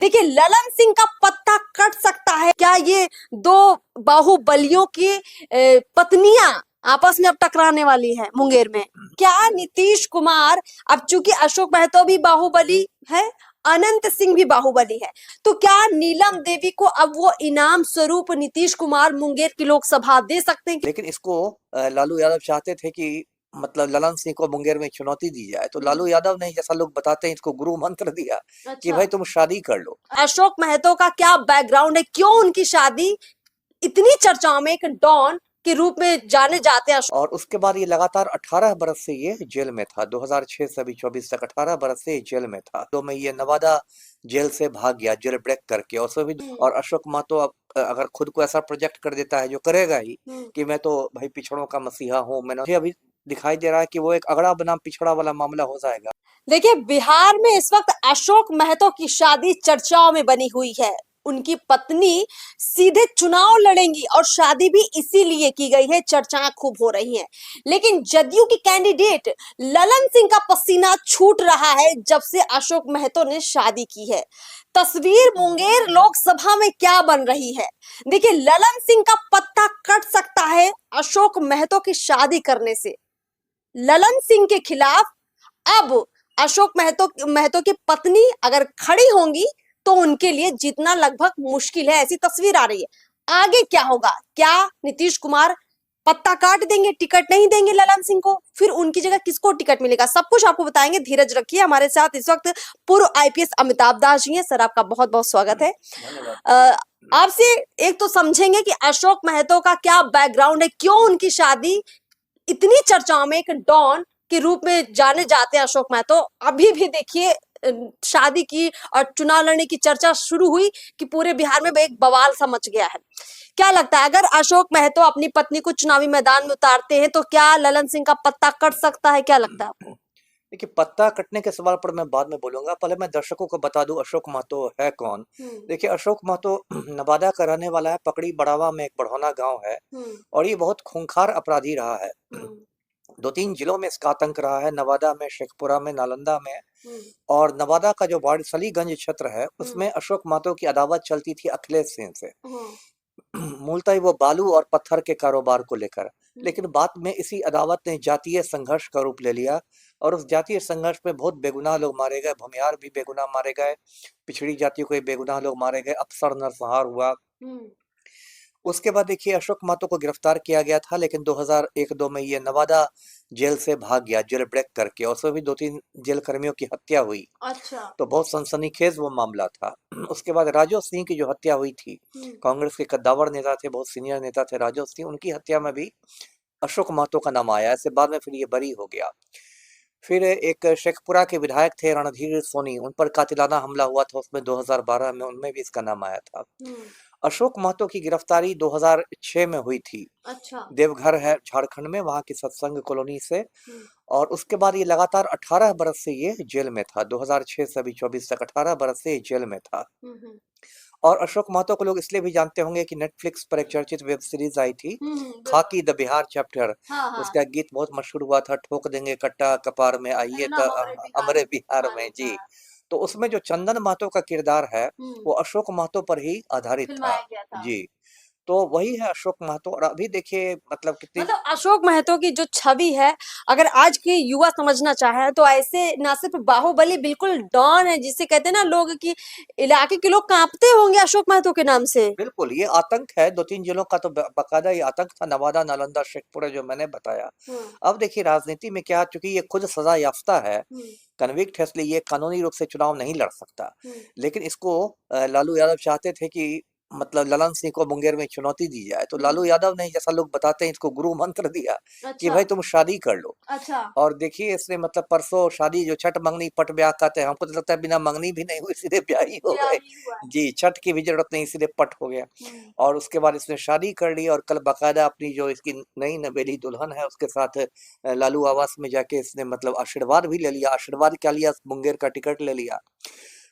देखिए, ललन सिंह का पत्ता कट सकता है क्या? ये दो बाहुबलियों की पत्नियां आपस में अब टकराने वाली है मुंगेर में। क्या नीतीश कुमार, अब चूंकि अशोक महतो भी बाहुबली है, अनंत सिंह भी बाहुबली है, तो क्या नीलम देवी को अब वो इनाम स्वरूप नीतीश कुमार मुंगेर की लोकसभा दे सकते हैं? लेकिन इसको लालू यादव चाहते थे कि मतलब ललन सिंह को मुंगेर में चुनौती दी जाए, तो लालू यादव ने, जैसा लोग बताते हैं, इसको गुरु मंत्र दिया कि अच्छा, भाई तुम शादी कर लो। अशोक महतो का क्या बैकग्राउंड है? क्यों उनकी शादी इतनी चर्चाओं में, एक डॉन के रूप में जाने जाते हैं? और उसके बाद ये लगातार 18 बरस से ये जेल में था। 2006 से अभी 24 तक 18 बरस से ये जेल में था। तो मैं ये नवादा जेल से भाग गया, जेल ब्रेक करके। और सभी और अशोक महतो अब अगर खुद को ऐसा प्रोजेक्ट कर देता है, जो करेगा ही, कि मैं तो भाई पिछड़ों का मसीहा हूँ, मैंने, मुझे अभी दिखाई दे रहा है कि वो एक अगड़ा बनाम पिछड़ा वाला मामला हो जाएगा। देखिए, बिहार में इस वक्त अशोक महतो की शादी चर्चाओं में बनी हुई है। उनकी पत्नी सीधे चुनाव लड़ेंगी और शादी भी इसीलिए की गई है, चर्चाएं खूब हो रही हैं। लेकिन जदयू की कैंडिडेट ललन सिंह का पसीना छूट रहा है जब से अशोक महतो ने शादी की है। तस्वीर मुंगेर लोकसभा में क्या बन रही है? देखिए, ललन सिंह का पत्ता कट सकता है अशोक महतो की शादी करने से। ललन सिंह के खिलाफ अब अशोक महतो की पत्नी अगर खड़ी होंगी तो उनके लिए जीतना लगभग मुश्किल है, ऐसी तस्वीर आ रही है। आगे क्या होगा? क्या नीतीश कुमार पत्ता काट देंगे, टिकट नहीं देंगे ललन सिंह को? फिर उनकी जगह किसको टिकट मिलेगा? सब कुछ आपको बताएंगे, धीरज रखिए। हमारे साथ इस वक्त पूर्व आईपीएस अमिताभ दास जी हैं। सर, आपका बहुत बहुत स्वागत है। आपसे एक तो समझेंगे कि अशोक महतो का क्या बैकग्राउंड है, क्यों उनकी शादी इतनी चर्चाओं में, एक डॉन के रूप में जाने जाते हैं अशोक महतो। अभी भी देखिए, शादी की और चुनाव लड़ने की चर्चा शुरू हुई कि पूरे बिहार में एक बवाल सा मच गया है। क्या लगता है, अगर अशोक महतो अपनी पत्नी को चुनावी मैदान में उतारते हैं तो क्या ललन सिंह का पत्ता कट सकता है? क्या लगता है आपको? देखिए, पत्ता कटने के सवाल पर मैं बाद में बोलूंगा, पहले मैं दर्शकों को बता दूं अशोक महतो है कौन। देखिए, अशोक महतो नवादा का रहने वाला है। पकड़ी बड़ावा में एक बढ़ौना गांव है, और ये बहुत खूंखार अपराधी रहा है। 2-3 जिलों में इसका आतंक रहा है, नवादा में, शेखपुरा में, नालंदा में। और नवादा का जो वारिसलीगंज क्षेत्र है, उसमें अशोक महतो की अदावत चलती थी अखिलेश सिंह से। मूलतः वो बालू और पत्थर के कारोबार को लेकर। लेकिन बाद में इसी अदावत ने जातीय संघर्ष का रूप ले लिया, और उस जातीय संघर्ष में बहुत बेगुनाह लोग मारे गए। भूमिहार भी बेगुनाह मारे गए, पिछड़ी जातियों के बेगुनाह लोग मारे गए, अफसर नरसंहार हुआ। उसके बाद देखिए, अशोक महतो को गिरफ्तार किया गया था, लेकिन 2001-2 में ये नवादा जेल से भाग गया, जेल ब्रेक करके। और उसमें भी 2-3 जेल कर्मियों की हत्या हुई। अच्छा। तो बहुत सनसनीखेज वो मामला था। उसके बाद राजू सिंह की जो हत्या हुई थी, कांग्रेस के कद्दावर नेता थे, बहुत सीनियर नेता थे राजू सिंह, उनकी हत्या में भी अशोक महतो का नाम आया। ऐसे बाद में फिर ये बरी हो गया। फिर एक शेखपुरा के विधायक थे रणधीर सोनी, उन पर कातिलाना हमला हुआ था उसमें 2012 में, उनमें भी इसका नाम आया था। अशोक महतो की गिरफ्तारी 2006 में हुई थी। अच्छा। देवघर है झारखंड में, वहां की सत्संग कॉलोनी से। और उसके बाद ये लगातार 18 बरस से ये जेल में था। 2006 से अभी 24 तक 18 बरस से ये जेल में था। और अशोक महतो को लोग इसलिए भी जानते होंगे कि नेटफ्लिक्स पर एक चर्चित वेब सीरीज आई थी, खाकी द बिहार चैप्टर। हाँ, हाँ। उसका गीत बहुत मशहूर हुआ था, ठोक देंगे कट्टा कपार में, आइए तो हमारे बिहार में जी। तो उसमें जो चंदन महतो का किरदार है, वो अशोक महतो पर ही आधारित था जी। तो वही है अशोक महतो। और अभी देखिए, मतलब कितनी, मतलब अशोक महतो की जो छवि है, अगर आज के युवा समझना चाहे तो ऐसे ना सिर्फ बाहुबली, बिल्कुल डॉन है, जिसे कहते हैं ना लोग, कि इलाके के लोग कांपते होंगे अशोक महतो के नाम से। बिल्कुल ये आतंक है। 2-3 जिलों का तो बकायदा ये आतंक था, नवादा, नालंदा, शेखपुरा, जो मैंने बताया। अब देखिए, राजनीति में क्या, चूंकि ये खुद सजा याफ्ता है, कन्विक्ट है, इसलिए ये कानूनी रूप से चुनाव नहीं लड़ सकता। लेकिन इसको लालू यादव चाहते थे कि मतलब ललन सिंह को मुंगेर में चुनौती दी जाए, तो लालू यादव ने, जैसा लोग बताते हैं, इसको गुरु मंत्र दिया कि भाई तुम शादी कर लो। अच्छा। और देखिए, इसने मतलब परसों शादी, जो छठ मंगनी पट ब्याह कहते हैं, हमको तो लगता है बिना मंगनी भी नहीं हुई, सीधे ब्याह ही हो गए जी। छठ की भी जरूरत नहीं, सीधे पट हो गया। और उसके बाद इसने शादी कर ली, और कल बाकायदा अपनी जो इसकी नई नवेली दुल्हन है, उसके साथ लालू आवास में जाके इसने मतलब आशीर्वाद भी ले लिया। आशीर्वाद क्या लिया, मुंगेर का टिकट ले लिया।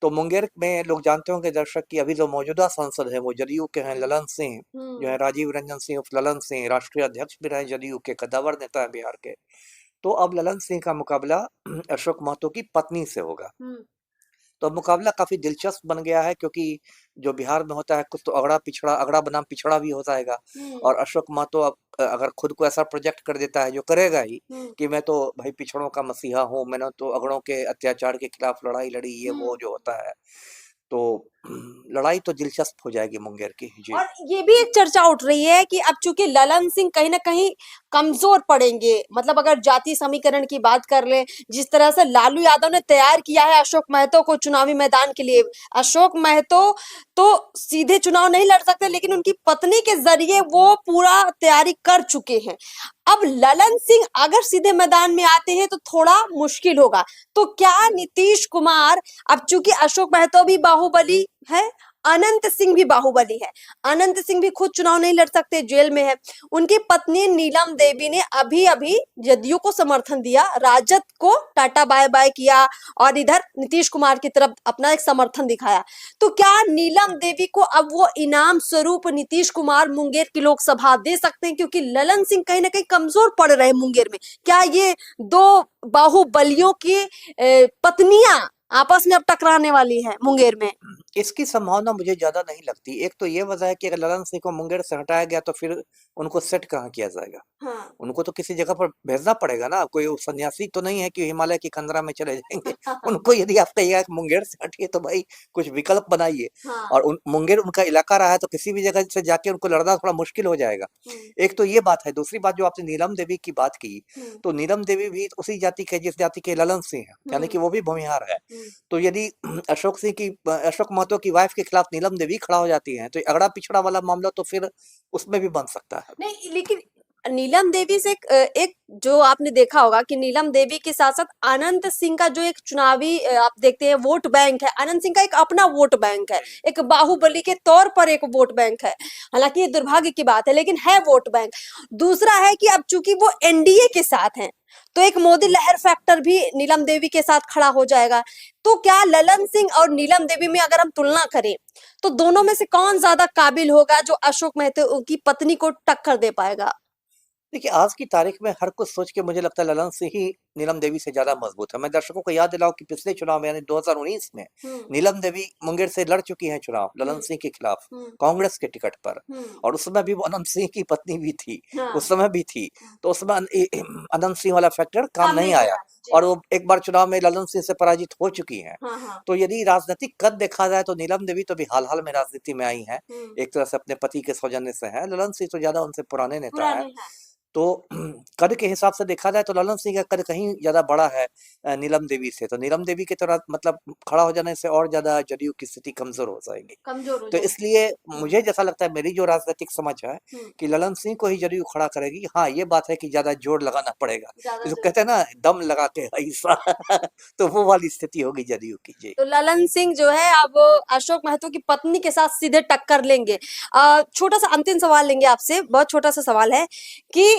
तो मुंगेर में लोग जानते होंगे दर्शक की, अभी जो मौजूदा सांसद है वो जदयू के हैं, ललन सिंह, जो है राजीव रंजन सिंह उर्फ ललन सिंह, राष्ट्रीय अध्यक्ष भी रहे जदयू के, कद्दावर नेता है बिहार के। तो अब ललन सिंह का मुकाबला अशोक महतो की पत्नी से होगा। तो अब मुकाबला काफी दिलचस्प बन गया है, क्योंकि जो बिहार में होता है कुछ तो अगड़ा पिछड़ा, अगड़ा बनाम पिछड़ा भी हो जाएगा। और अशोक महतो अब अगर खुद को ऐसा प्रोजेक्ट कर देता है, जो करेगा ही, कि मैं तो भाई पिछड़ों का मसीहा हूँ, मैंने तो अगड़ों के अत्याचार के खिलाफ लड़ाई लड़ी, ये वो जो होता है, तो लड़ाई तो दिलचस्प हो जाएगी मुंगेर की। जी। और ये भी एक चर्चा उठ रही है कि अब चूंकि ललन सिंह कहीं ना कहीं कमजोर पड़ेंगे, मतलब अगर जाति समीकरण की बात कर ले, जिस तरह से लालू यादव ने तैयार किया है अशोक महतो को चुनावी मैदान के लिए, अशोक महतो तो सीधे चुनाव नहीं लड़ सकते, लेकिन उनकी पत्नी के जरिए वो पूरा तैयारी कर चुके हैं। अब ललन सिंह अगर सीधे मैदान में आते हैं तो थोड़ा मुश्किल होगा। तो क्या नीतीश कुमार, अब चूंकि अशोक महतो भी बाहुबली है, अनंत सिंह भी बाहुबली है, अनंत सिंह भी खुद चुनाव नहीं लड़ सकते, जेल में है, उनकी पत्नी नीलम देवी ने अभी अभी जदयू को समर्थन दिया, राजद को टाटा बाय बाय किया और इधर नीतीश कुमार की तरफ अपना एक समर्थन दिखाया। तो क्या नीलम देवी को अब वो इनाम स्वरूप नीतीश कुमार मुंगेर की लोकसभा दे सकते हैं, क्योंकि ललन सिंह कहीं ना कहीं कमजोर पड़ रहे हैं मुंगेर में? क्या ये दो बाहुबलियों की पत्नियां आपस में अब टकराने वाली है मुंगेर में? इसकी संभावना मुझे ज्यादा नहीं लगती। एक तो ये वजह है कि अगर ललन सिंह को मुंगेर से हटाया गया तो फिर उनको सेट कहाँ किया जाएगा? हाँ। उनको तो किसी जगह पर भेजना पड़ेगा ना। कोई सन्यासी तो नहीं है कि हिमालय की कंदरा में चले जाएंगे। उनको यदि आप कहिएगा कि मुंगेर से हटिए, तो भाई कुछ विकल्प बनाइए। हाँ। और मुंगेर उनका इलाका रहा है, तो किसी भी जगह से जाके उनको लड़ना थोड़ा मुश्किल हो जाएगा। एक तो ये बात है। दूसरी बात, जो आपने नीलम देवी की बात की, तो नीलम देवी भी उसी जाति के जिस जाति के ललन सिंह है, यानी कि वो भी भूमिहार है। तो यदि अशोक महतो की वाइफ के खिलाफ नीलम देवी खड़ा हो जाती है, तो ये अगड़ा पिछड़ा वाला मामला तो फिर उसमें भी बन सकता है। नहीं, लेकिन नीलम देवी से एक जो आपने देखा होगा कि नीलम देवी के साथ साथ अनंत सिंह का जो एक चुनावी आप देखते हैं वोट बैंक है, अनंत सिंह का एक अपना वोट बैंक है, एक बाहुबली के तौर पर एक वोट बैंक है। हालांकि ये दुर्भाग्य की बात है, लेकिन है वोट बैंक। दूसरा है कि अब चूंकि वो एनडीए के साथ हैं, तो एक मोदी लहर फैक्टर भी नीलम देवी के साथ खड़ा हो जाएगा। तो क्या ललन सिंह और नीलम देवी में अगर हम तुलना करें, तो दोनों में से कौन ज्यादा काबिल होगा जो अशोक महतो की पत्नी को टक्कर दे पाएगा? देखिए, आज की तारीख में हर कुछ सोच के मुझे लगता है ललन सिंह ही नीलम देवी से ज्यादा मजबूत है। मैं दर्शकों को याद दिलाऊं कि पिछले चुनाव में, यानी 2019 में, नीलम देवी मुंगेर से लड़ चुकी हैं चुनाव ललन सिंह के खिलाफ, कांग्रेस के टिकट पर। और उस समय भी वो अनंत सिंह की पत्नी भी थी, उस समय भी थी। तो उस समय अनंत सिंह वाला फैक्टर काम नहीं आया, और वो एक बार चुनाव में ललन सिंह से पराजित हो चुकी हैं। तो यदि राजनीतिक कद देखा जाए तो नीलम देवी तो भी हाल हाल में राजनीति में आई हैं, एक तरह से अपने पति के सौजन्य से है। ललन सिंह तो ज्यादा उनसे पुराने नेता है। तो कद के हिसाब से देखा जाए तो ललन सिंह का कद कहीं ज्यादा बड़ा है नीलम देवी से। तो नीलम देवी के तरह मतलब खड़ा हो जाने से और ज्यादा जदयू की स्थिति कमजोर हो जाएगी। तो इसलिए मुझे जैसा लगता है, मेरी जो राजनीतिक समझ है, कि ललन सिंह को ही जदयू खड़ा करेगी। हाँ, ये बात है कि ज्यादा जोर लगाना पड़ेगा, जो कहते हैं ना, दम लगा के ऐसा तो वो वाली स्थिति होगी जदयू की। जी। तो ललन सिंह जो है अब अशोक महतो की पत्नी के साथ सीधे टक्कर लेंगे। छोटा सा अंतिम सवाल लेंगे आपसे, बहुत छोटा सा सवाल है कि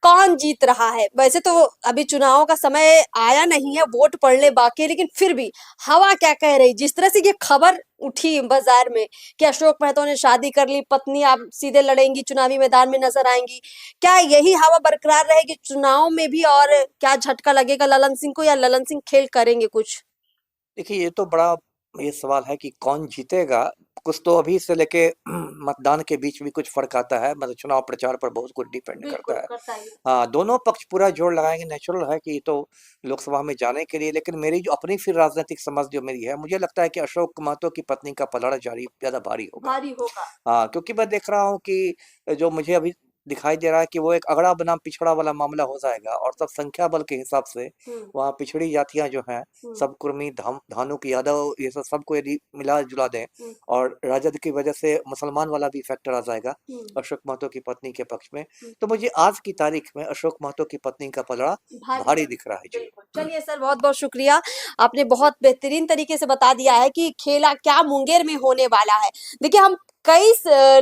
कौन जीत रहा है? वैसे तो अभी चुनाव का समय आया नहीं है, वोट पड़ने बाकी है, लेकिन फिर भी हवा क्या कह रही? जिस तरह से ये खबर उठी बाजार में कि अशोक महतो ने शादी कर ली, पत्नी आप सीधे लड़ेंगी, चुनावी मैदान में नजर आएंगी, क्या यही हवा बरकरार रहेगी चुनाव में भी? और क्या झटका लगेगा ललन सिंह को, या ललन सिंह खेल करेंगे कुछ? देखिए, ये तो बड़ा ये सवाल है कि कौन जीतेगा। कुछ तो अभी से लेके मतदान के बीच भी कुछ फर्क आता है, मतलब चुनाव प्रचार पर बहुत कुछ डिपेंड करता है। हाँ, दोनों पक्ष पूरा जोर लगाएंगे, नेचुरल है कि ये तो लोकसभा में जाने के लिए। लेकिन मेरी जो अपनी फिर राजनीतिक समझ जो मेरी है, मुझे लगता है कि अशोक महतो की पत्नी का पलड़ा जारी ज्यादा भारी होगा। हाँ, क्योंकि मैं देख रहा हूँ कि जो मुझे अभी दिखाई दे रहा है कि वो एक अगड़ा बनाम पिछड़ा वाला मामला हो जाएगा। और सब संख्या बल के हिसाब से वहाँ पिछड़ी जातियां जो हैं, सब कुर्मी, धानुक, यादव, ये सब सबको यदि मिला जुला दें, और राजद की वजह से मुसलमान वाला भी फैक्टर आ जाएगा अशोक महतो की पत्नी के पक्ष में, तो मुझे आज की तारीख में अशोक महतो की पत्नी का पलड़ा भारी दिख रहा है। जी। चलिए सर, बहुत बहुत शुक्रिया, आपने बहुत बेहतरीन तरीके से बता दिया है कि खेला क्या मुंगेर में होने वाला है। देखिए, हम कई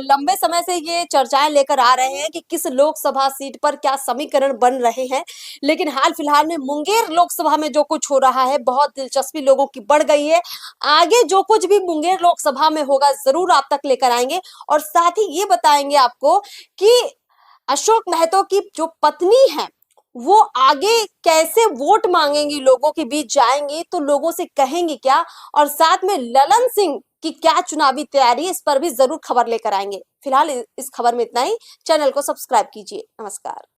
लंबे समय से ये चर्चाएं लेकर आ रहे हैं कि किस लोकसभा सीट पर क्या समीकरण बन रहे हैं, लेकिन हाल फिलहाल में मुंगेर लोकसभा में जो कुछ हो रहा है, बहुत दिलचस्पी लोगों की बढ़ गई है। आगे जो कुछ भी मुंगेर लोकसभा में होगा जरूर आप तक लेकर आएंगे, और साथ ही ये बताएंगे आपको कि अशोक महतो की जो पत्नी है वो आगे कैसे वोट मांगेंगी, लोगों के बीच जाएंगी तो लोगों से कहेंगी क्या, और साथ में ललन सिंह की क्या चुनावी तैयारी है, इस पर भी जरूर खबर लेकर आएंगे। फिलहाल इस खबर में इतना ही। चैनल को सब्सक्राइब कीजिए। नमस्कार।